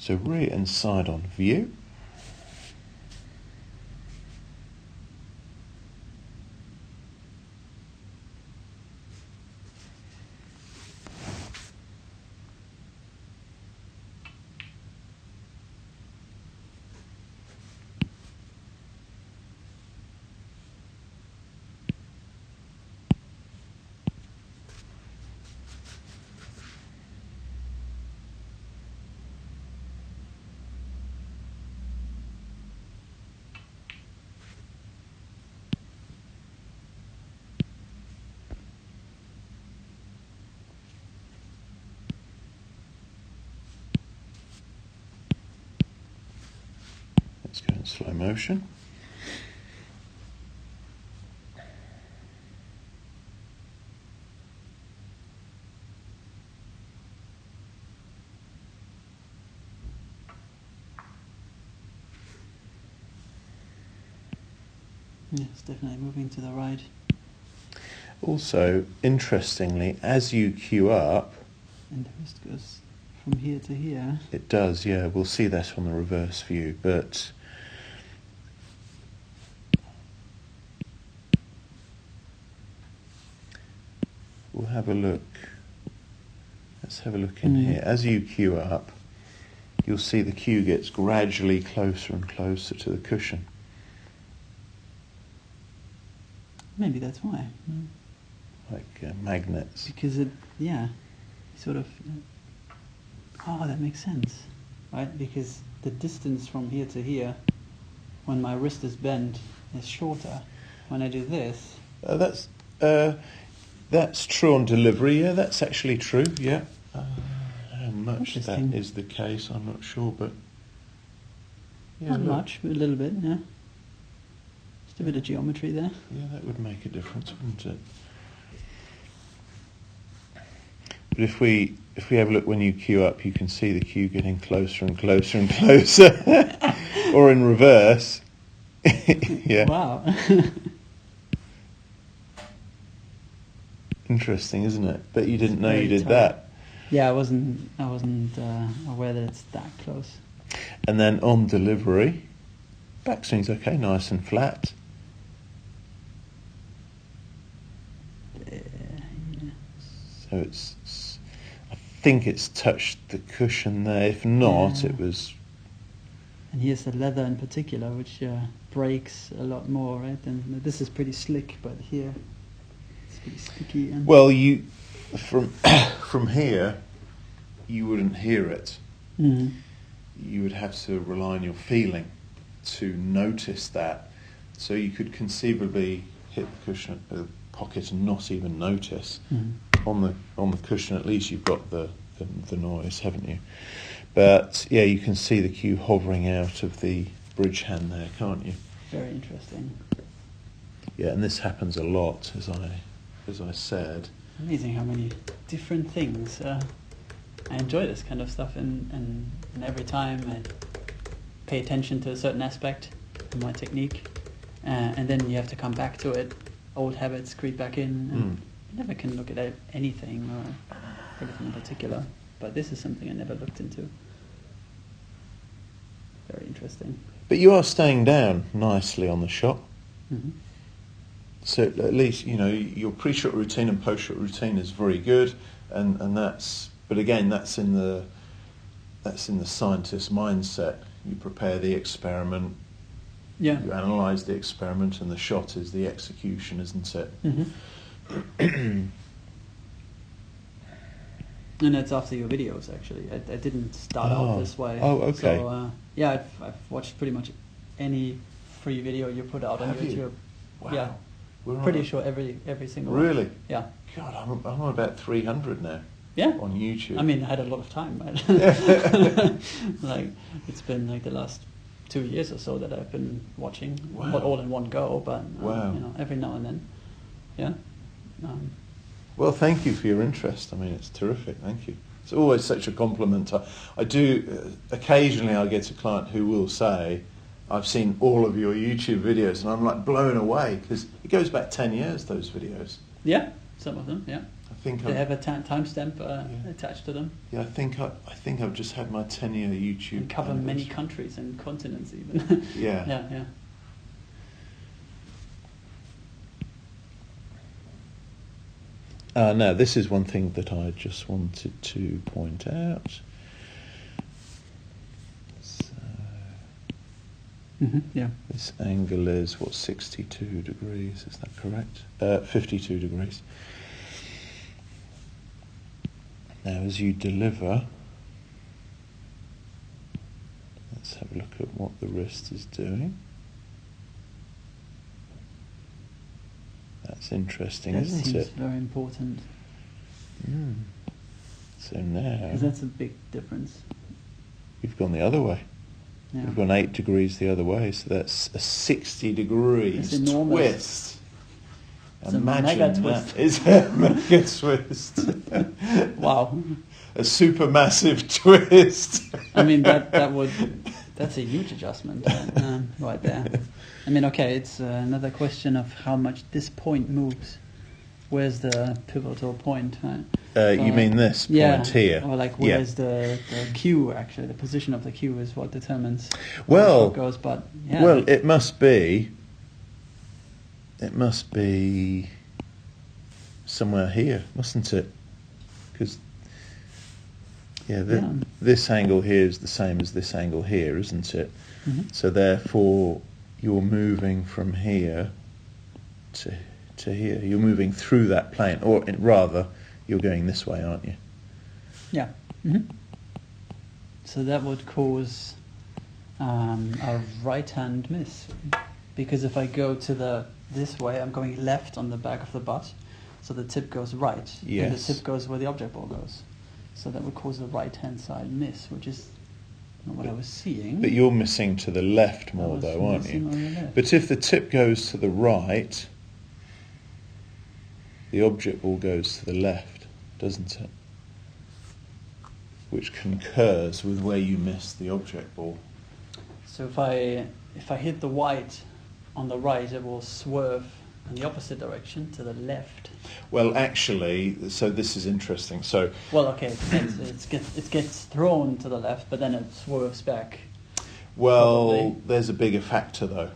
So rear and side on view. Let's go in slow motion. Yeah, it's definitely moving to the right. Also, interestingly, as you queue up, And the wrist goes from here to here. it does, yeah, we'll see that on the reverse view, but we'll have a look. Let's have a look in here. As you queue up, you'll see the cue gets gradually closer and closer to the cushion. Maybe that's why. Like magnets. Because it, yeah, sort of. Oh, that makes sense, right? Because the distance from here to here, when my wrist is bent, is shorter. When I do this, That's true on delivery. Yeah, that's actually true. Yeah. How much that Interesting. is the case, I'm not sure, but yeah, not look. much, but a little bit, yeah. Just a bit of geometry there. Yeah, that would make a difference, wouldn't it? But if we have a look when you queue up, you can see the queue getting closer and closer and closer, or in reverse. Yeah. Wow. Interesting, isn't it? Bet you didn't know you very did tight. that. Yeah, I wasn't aware that it's that close. And then on delivery, backswing's okay, nice and flat. Yeah. So I think it's touched the cushion there. If not, Yeah. it was. And here's the leather in particular, which breaks a lot more, right? And this is pretty slick, but here it's pretty sticky. And Well, you from here, you wouldn't hear it. Mhm. You would have to rely on your feeling to notice that. So you could conceivably hit the cushion at the pocket and not even notice. Mhm. On the cushion, at least you've got the noise, haven't you? But yeah, you can see the cue hovering out of the bridge hand there, can't you? Very interesting. Yeah, and this happens a lot, as I said. Amazing how many different things. I enjoy this kind of stuff, and every time I pay attention to a certain aspect of my technique, and then you have to come back to it. Old habits creep back in, and you never can look at anything or anything in particular. But this is something I never looked into. Very interesting. But you are staying down nicely on the shot. Mm-hmm. So at least, you know, your pre-shot routine and post-shot routine is very good, and that's. But again, that's in the scientist mindset. You prepare the experiment, Yeah. you analyse the experiment, and the shot is the execution, isn't it? Mm-hmm. And that's after your videos, actually. I didn't start out this way. Oh, okay. So, yeah, I've watched pretty much any free video you put out on Have YouTube. you? Wow. Yeah, We're pretty on, sure every single Really? one. Yeah. God, I'm on about 300 now Yeah. on YouTube. I mean, I had a lot of time, right? Like, it's been like the last 2 years or so that I've been watching, Wow. not all in one go, but Wow. you know, every now and then. Yeah. Well, thank you for your interest. I mean, it's terrific. Thank you. It's always such a compliment. I do, occasionally I get a client who will say, I've seen all of your YouTube videos, and I'm like blown away, because it goes back 10 years, those videos. Yeah, some of them, yeah. think They have a timestamp attached to them. Yeah, I think I've just had my 10-year YouTube. And cover many countries and continents even. Yeah. Yeah. Now, this is one thing that I just wanted to point out. So, yeah. this angle is, 62 degrees, is that correct? 52 degrees. Now, as you deliver, let's have a look at what the wrist is doing. That's interesting, isn't it? That seems very important. So now... Because that's a big difference. You've gone the other way. Yeah. You've gone 8 degrees the other way, so that's a 60 degrees twist. It's Imagine a mega twist. that. It's a mega twist. Wow. A supermassive twist. I mean, that's a huge adjustment right there. I mean, okay, it's another question of how much this point moves. Where's the pivotal point? Right? You mean this point here? Or like where's the cue, actually? The position of the cue is what determines well, how it goes. But yeah, well, it must be somewhere here, mustn't it? Because this angle here is the same as this angle here, isn't it? Mm-hmm. So therefore, you're moving from here to here. You're moving through that plane, or rather, you're going this way, aren't you? Yeah. Mm-hmm. So that would cause a right-hand miss, because if I go to this way, I'm going left on the back of the butt, so the tip goes right, yes. and the tip goes where the object ball goes. So that would cause a right-hand side miss, which is not what I was seeing. But you're missing to the left more, though, aren't you? On the left. But if the tip goes to the right, the object ball goes to the left, doesn't it? Which concurs with where you missed the object ball. So if I hit the white on the right, it will swerve in the opposite direction to the left. Well, actually, so this is interesting. So, well, okay, it gets thrown to the left, but then it swerves back. Well, probably. There's a bigger factor though.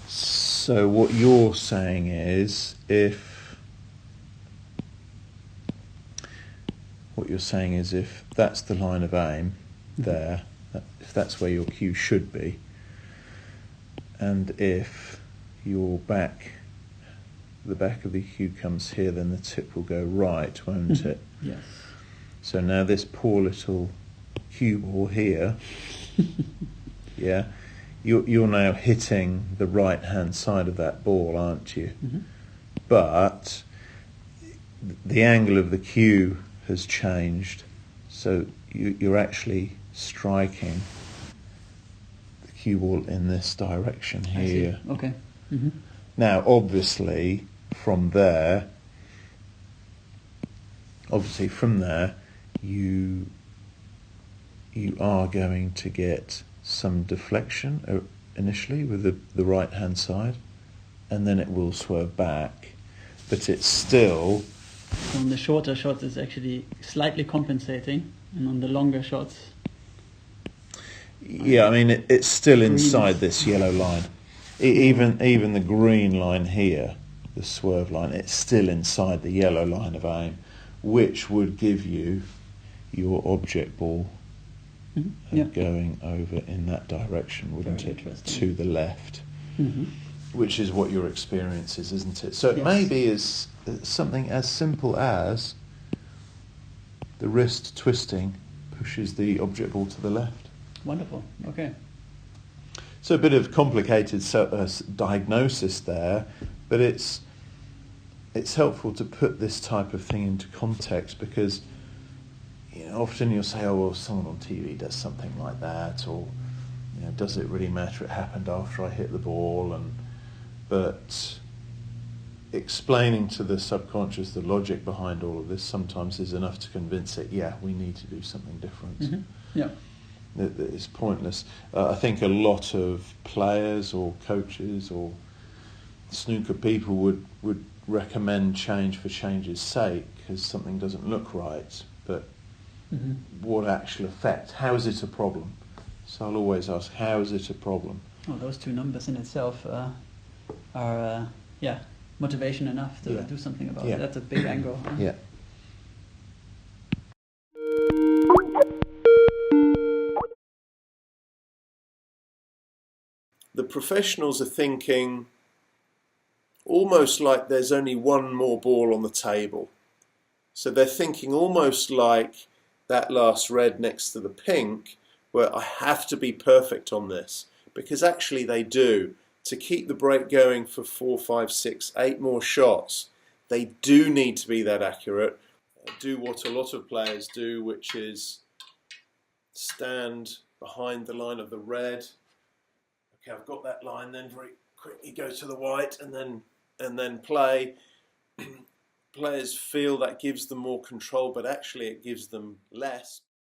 So what you're saying is if that's the line of aim there, if that's where your cue should be, and if the back of the cue comes here, then the tip will go right, won't it? Yes. So now this poor little cue ball here, yeah, you're now hitting the right-hand side of that ball, aren't you? Mm-hmm. But the angle of the cue has changed, so you're actually striking the cue ball in this direction here. I see. Okay. Mm-hmm. Now, obviously, from there, you are going to get some deflection initially with the right-hand side, and then it will swerve back, but it's still... So on the shorter shots, it's actually slightly compensating, and on the longer shots... Yeah, I mean, it's still inside this yellow line. Even the green line here, the swerve line, it's still inside the yellow line of aim, which would give you your object ball going over in that direction, wouldn't Very it? interesting. To the left, which is what your experience is, isn't it? So it Yes. may be as something as simple as the wrist twisting pushes the object ball to the left. Wonderful. Okay. So a bit of complicated diagnosis there, but it's helpful to put this type of thing into context, because often you'll say, oh, well, someone on TV does something like that, or does it really matter? It happened after I hit the ball, but explaining to the subconscious the logic behind all of this sometimes is enough to convince it, yeah, we need to do something different. Mm-hmm. Yeah. It's pointless. I think a lot of players or coaches or snooker people would recommend change for change's sake because something doesn't look right, but what actual effect? How is it a problem? So I'll always ask, how is it a problem? Oh, those two numbers in itself are motivation enough to do something about it. That's a big angle. Yeah. The professionals are thinking almost like there's only one more ball on the table. So they're thinking almost like that last red next to the pink, where I have to be perfect on this, because actually they do. To keep the break going for 4, 5, 6, 8 more shots, they do need to be that accurate. Do what a lot of players do, which is stand behind the line of the red. Okay, I've got that line, then very quickly go to the white and then play. Players feel that gives them more control, but actually it gives them less.